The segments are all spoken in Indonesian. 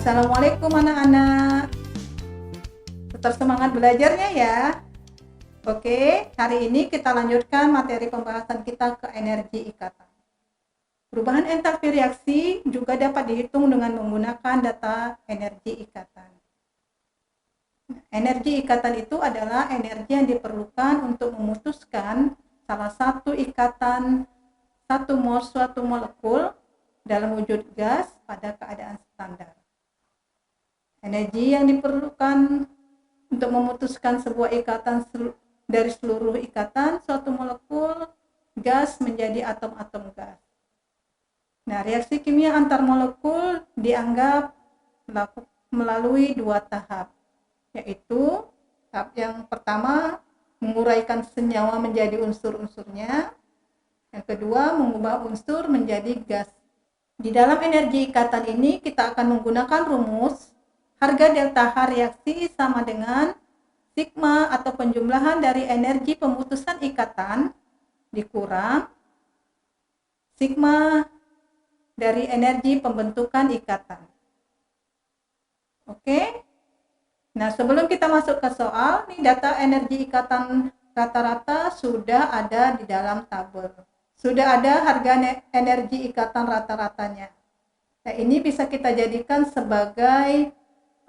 Assalamualaikum anak-anak. Tetap semangat belajarnya ya. Oke, hari ini kita lanjutkan materi pembahasan kita ke energi ikatan. Perubahan entalpi reaksi juga dapat dihitung dengan menggunakan data energi ikatan. Energi ikatan itu adalah energi yang diperlukan untuk memutuskan salah satu ikatan satu mol suatu molekul dalam wujud gas pada keadaan standar. Energi yang diperlukan untuk memutuskan sebuah ikatan dari seluruh ikatan suatu molekul gas menjadi atom-atom gas. Nah, reaksi kimia antar molekul dianggap melalui dua tahap, yaitu tahap yang pertama menguraikan senyawa menjadi unsur-unsurnya, yang kedua mengubah unsur menjadi gas. Di dalam energi ikatan ini kita akan menggunakan rumus harga delta H reaksi sama dengan sigma atau penjumlahan dari energi pemutusan ikatan dikurang sigma dari energi pembentukan ikatan. Oke. Nah, sebelum kita masuk ke soal, nih data energi ikatan rata-rata sudah ada di dalam tabel. Sudah ada harga energi ikatan rata-ratanya. Nah, ini bisa kita jadikan sebagai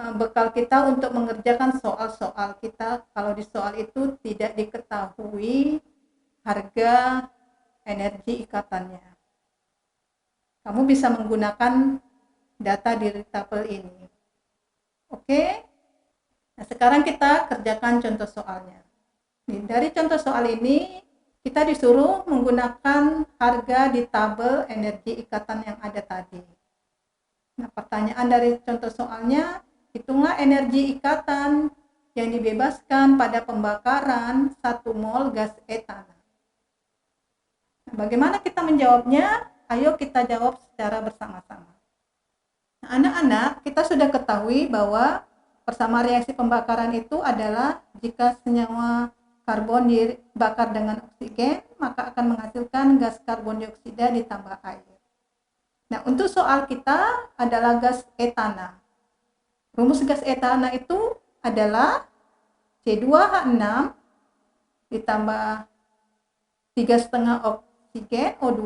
bekal kita untuk mengerjakan soal-soal kita kalau di soal itu tidak diketahui harga energi ikatannya. Kamu bisa menggunakan data di tabel ini. Oke? Nah, sekarang kita kerjakan contoh soalnya. Dari contoh soal ini, kita disuruh menggunakan harga di tabel energi ikatan yang ada tadi. Nah, pertanyaan dari contoh soalnya, hitunglah energi ikatan yang dibebaskan pada pembakaran 1 mol gas etana. Nah, bagaimana kita menjawabnya? Ayo kita jawab secara bersama-sama. Nah, anak-anak, kita sudah ketahui bahwa persamaan reaksi pembakaran itu adalah jika senyawa karbon dibakar dengan oksigen, maka akan menghasilkan gas karbon dioksida ditambah air. Nah, untuk soal kita adalah gas etana. Rumus gas etana itu adalah C2H6 ditambah 3,5 oksigen O2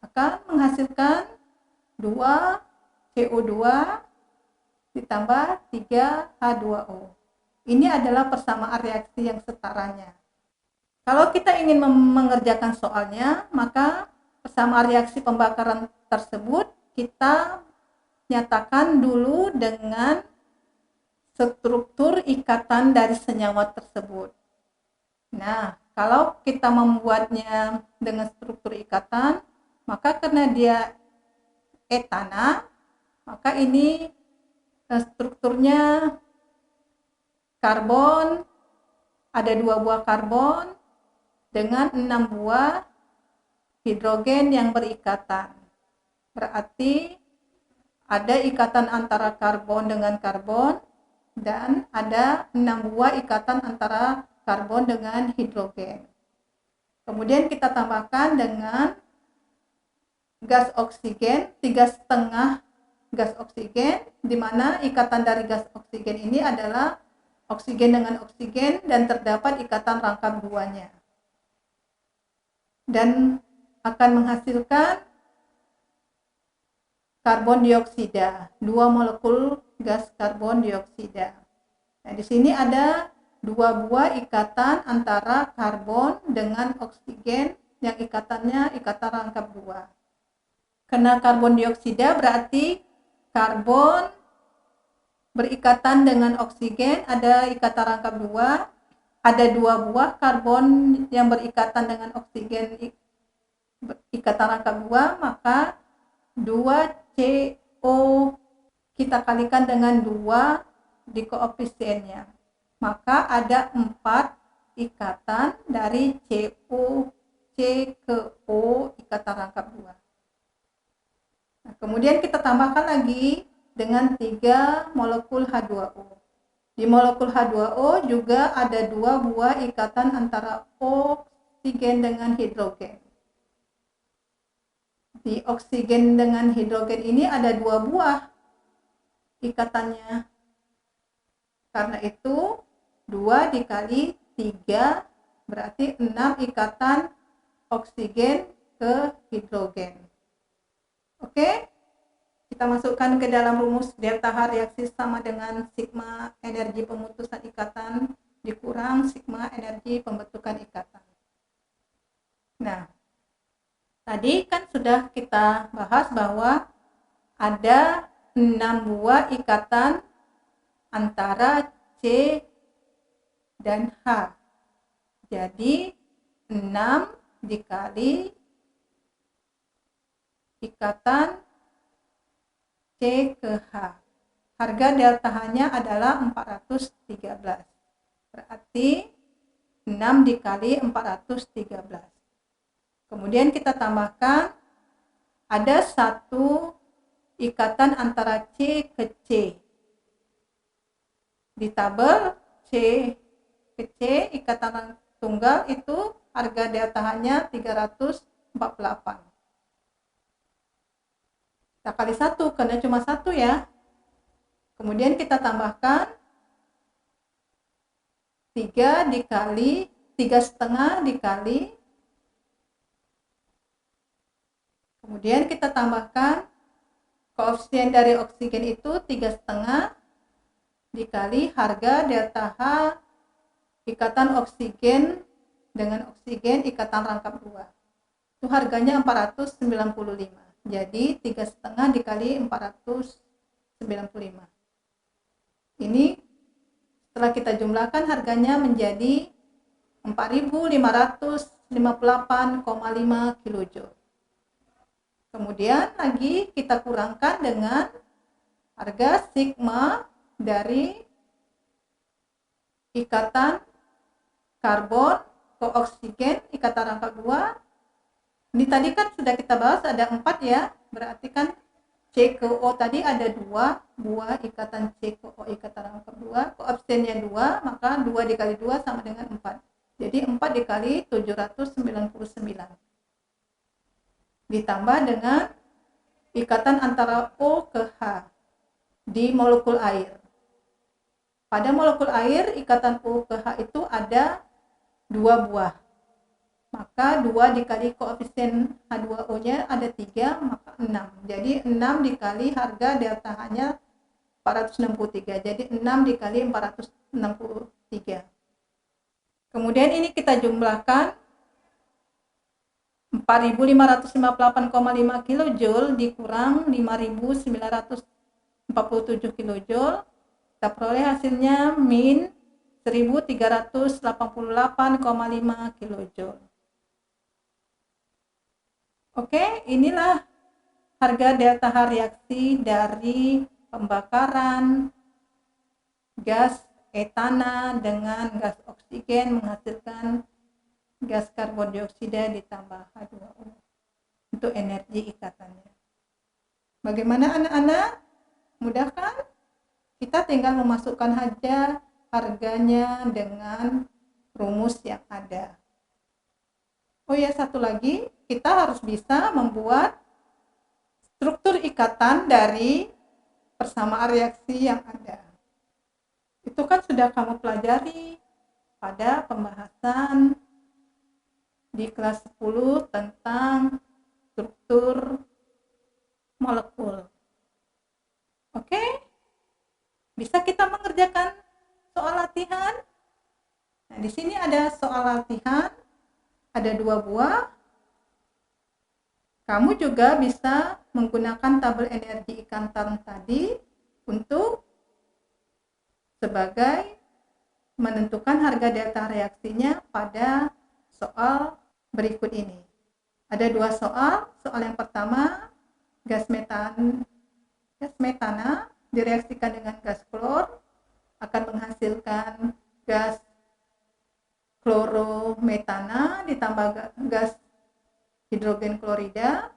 akan menghasilkan 2 CO2 ditambah 3 H2O. Ini adalah persamaan reaksi yang setaranya. Kalau kita ingin mengerjakan soalnya, maka persamaan reaksi pembakaran tersebut kita nyatakan dulu dengan struktur ikatan dari senyawa tersebut. Nah, kalau kita membuatnya dengan struktur ikatan, maka karena dia etana, maka ini strukturnya karbon, ada 2 buah karbon dengan 6 buah hidrogen yang berikatan. Berarti ada ikatan antara karbon dengan karbon dan ada 6 buah ikatan antara karbon dengan hidrogen. Kemudian kita tambahkan dengan gas oksigen, 3,5 gas oksigen, di mana ikatan dari gas oksigen ini adalah oksigen dengan oksigen dan terdapat ikatan rangkap duanya. Dan akan menghasilkan karbon dioksida, 2 molekul gas karbon dioksida. Nah, di sini ada 2 buah ikatan antara karbon dengan oksigen yang ikatannya ikatan rangkap 2. Karena karbon dioksida berarti karbon berikatan dengan oksigen, ada ikatan rangkap 2, ada 2 buah karbon yang berikatan dengan oksigen ikatan rangkap 2, maka 2CO kita kalikan dengan 2 di koefisiennya. Maka ada 4 ikatan dari CO C ke O ikatan rangkap 2. Nah, kemudian kita tambahkan lagi dengan 3 molekul H2O. Di molekul H2O juga ada 2 buah ikatan antara oksigen dengan hidrogen. Di oksigen dengan hidrogen ini ada 2 buah ikatannya. Karena itu 2 dikali 3 berarti 6 ikatan oksigen ke hidrogen. Oke? Kita masukkan ke dalam rumus delta H reaksi sama dengan sigma energi pemutusan ikatan dikurang sigma energi pembentukan ikatan. Nah, tadi kan sudah kita bahas bahwa ada 6 buah ikatan antara C dan H. Jadi 6 dikali ikatan C ke H. Harga delta H-nya adalah 413. Berarti 6 dikali 413. Kemudian kita tambahkan ada satu ikatan antara C ke C. Di tabel C ke C ikatan tunggal itu harga delta H-nya 348. Kita kali 1 karena cuma 1 ya. Kemudian kita tambahkan 3 dikali 3,5 dikali, kemudian kita tambahkan koefisien dari oksigen itu 3,5 dikali harga delta H ikatan oksigen dengan oksigen ikatan rangkap 2. Itu harganya 495. Jadi 3,5 dikali 495. Ini setelah kita jumlahkan harganya menjadi 4.558,5 kJ. Kemudian lagi kita kurangkan dengan harga sigma dari ikatan karbon ke oksigen ikatan rangkap 2. Ini tadi kan sudah kita bahas ada 4 ya, berarti kan C ke O tadi ada 2 buah ikatan C ke O ikatan rangkap 2, koefisiennya 2, maka 2 dikali 2 sama dengan 4. Jadi 4 dikali 799. Ditambah dengan ikatan antara O ke H di molekul air. Pada molekul air ikatan O ke H itu ada 2 buah. Maka 2 dikali koefisien H2O-nya ada 3, maka 6. Jadi 6 dikali harga delta H-nya 463. Jadi 6 dikali 463. Kemudian ini kita jumlahkan 4.558,5 kJ dikurang 5.947 kJ. Kita peroleh hasilnya min 1.388,5 kJ. Oke, inilah harga delta H reaksi dari pembakaran gas etana dengan gas oksigen menghasilkan gas karbon dioksida ditambah H2O untuk energi ikatannya. Bagaimana anak-anak? Mudah kan? Kita tinggal memasukkan saja harganya dengan rumus yang ada. Oh ya, satu lagi, kita harus bisa membuat struktur ikatan dari persamaan reaksi yang ada. Itu kan sudah kamu pelajari pada pembahasan di kelas 10 tentang struktur molekul. Oke? Bisa kita mengerjakan soal latihan? Nah, di sini ada soal latihan, ada 2 buah. Kamu juga bisa menggunakan tabel energi ikatan tadi untuk sebagai menentukan harga delta reaksinya pada soal berikut ini. Ada 2 soal. Soal yang pertama, gas metana direaksikan dengan gas klor akan menghasilkan gas klorometana ditambah gas hidrogen klorida,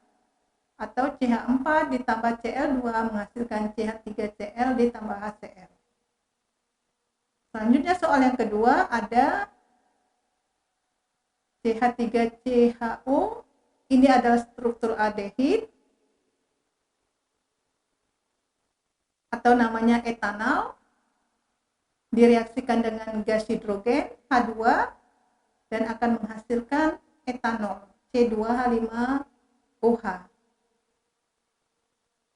atau CH4 ditambah Cl2 menghasilkan CH3Cl ditambah HCl. Selanjutnya soal yang kedua ada CH3CHO. Ini adalah struktur aldehid atau namanya etanol, direaksikan dengan gas hidrogen H2 dan akan menghasilkan etanol C2H5OH.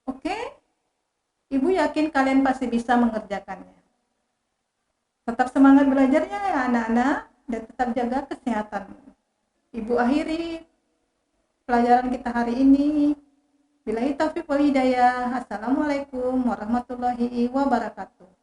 Oke, Ibu yakin kalian pasti bisa mengerjakannya. Tetap semangat belajarnya ya anak-anak, dan tetap jaga kesehatanmu. Ibu akhiri pelajaran kita hari ini. Billahi taufiq wal hidayah. Assalamualaikum warahmatullahi wabarakatuh.